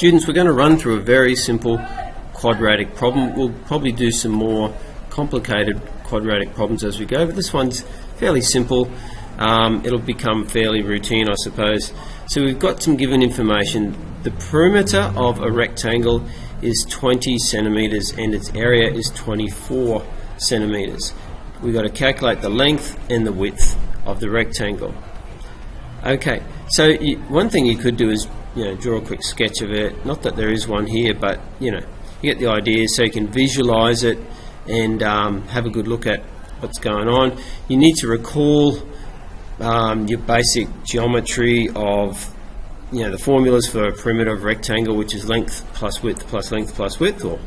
Students, we're going to run through a very simple quadratic problem. We'll probably do some more complicated quadratic problems as we go, but this one's fairly simple. It'll become fairly routine, I suppose. So we've got some given information. The perimeter of a rectangle is 20 centimetres and its area is 24 centimetres. We've got to calculate the length and the width of the rectangle. Okay, so one thing you could do is draw a quick sketch of it. Not that there is one here, but you get the idea, so you can visualize it and have a good look at what's going on. You need to recall your basic geometry of the formulas for a perimeter of rectangle, which is length plus width plus length plus width, or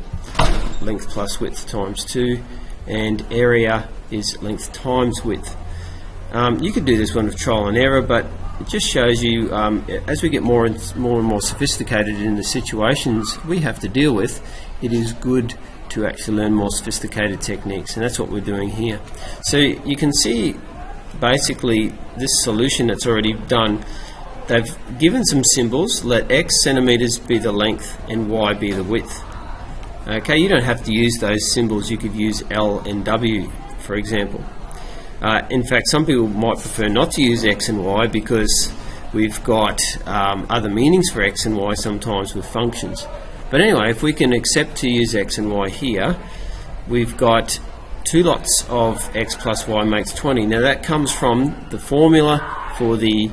length plus width times 2, and area is length times width. You could do this one with trial and error, but it just shows you as we get more and more sophisticated in the situations we have to deal with, it is good to actually learn more sophisticated techniques, and that's what we're doing here. So you can see basically this solution that's already done. They've given some symbols. Let x centimetres be the length and y be the width. Okay, you don't have to use those symbols. You could use L and W, for example. In fact, some people might prefer not to use x and y because we've got other meanings for x and y sometimes with functions. But anyway, if we can accept to use x and y here, we've got 2 lots of x plus y makes 20. Now that comes from the formula for the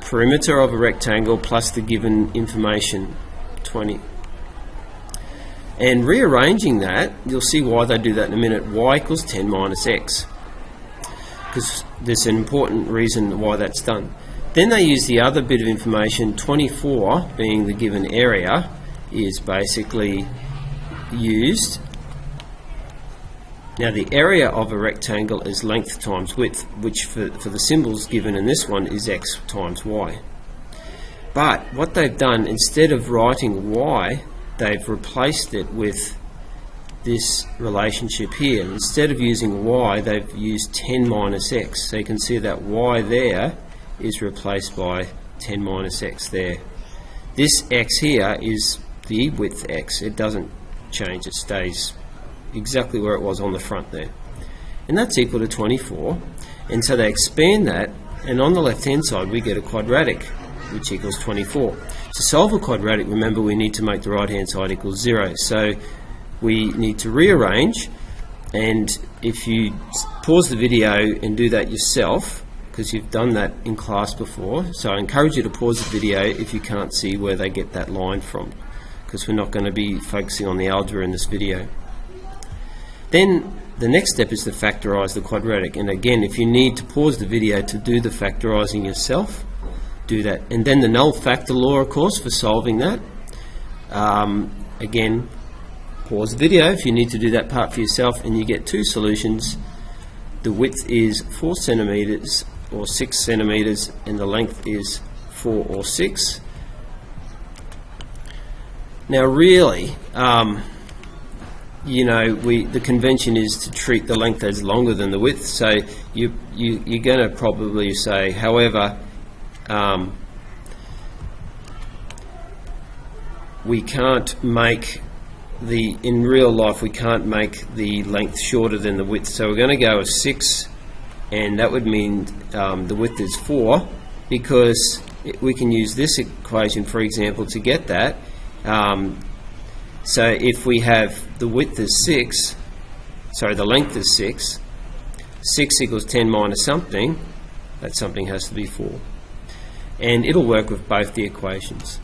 perimeter of a rectangle plus the given information, 20. And rearranging that, you'll see why they do that in a minute. Y equals 10 minus x, because there's an important reason why that's done. Then they use the other bit of information, 24 being the given area, is basically used. Now the area of a rectangle is length times width, which for the symbols given in this one is x times y. But what they've done, instead of writing y, they've replaced it with this relationship here. Instead of using y, they've used 10 minus x. So you can see that y there is replaced by 10 minus x there. This x here is the width x. It doesn't change. It stays exactly where it was on the front there. And that's equal to 24. And so they expand that, and on the left hand side we get a quadratic, which equals 24. To solve a quadratic, remember, we need to make the right hand side equal 0. So we need to rearrange, and if you pause the video and do that yourself, because you've done that in class before, so I encourage you to pause the video if you can't see where they get that line from, because we're not going to be focusing on the algebra in this video. Then the next step is to factorise the quadratic, and again, if you need to pause the video to do the factorising yourself, do that. And then the null factor law, of course, for solving that. Again, pause the video if you need to do that part for yourself, and you get 2 solutions. The width is 4 centimetres or 6 centimetres, and the length is 4 or 6. Now really, the convention is to treat the length as longer than the width, so you're going to probably say, however, we can't make in real life we can't make the length shorter than the width, so we're going to go with 6, and that would mean the width is 4, because we can use this equation, for example, to get that. So if we have the width is 6, sorry, the length is 6, 6 equals 10 minus something, that something has to be 4. And it'll work with both the equations.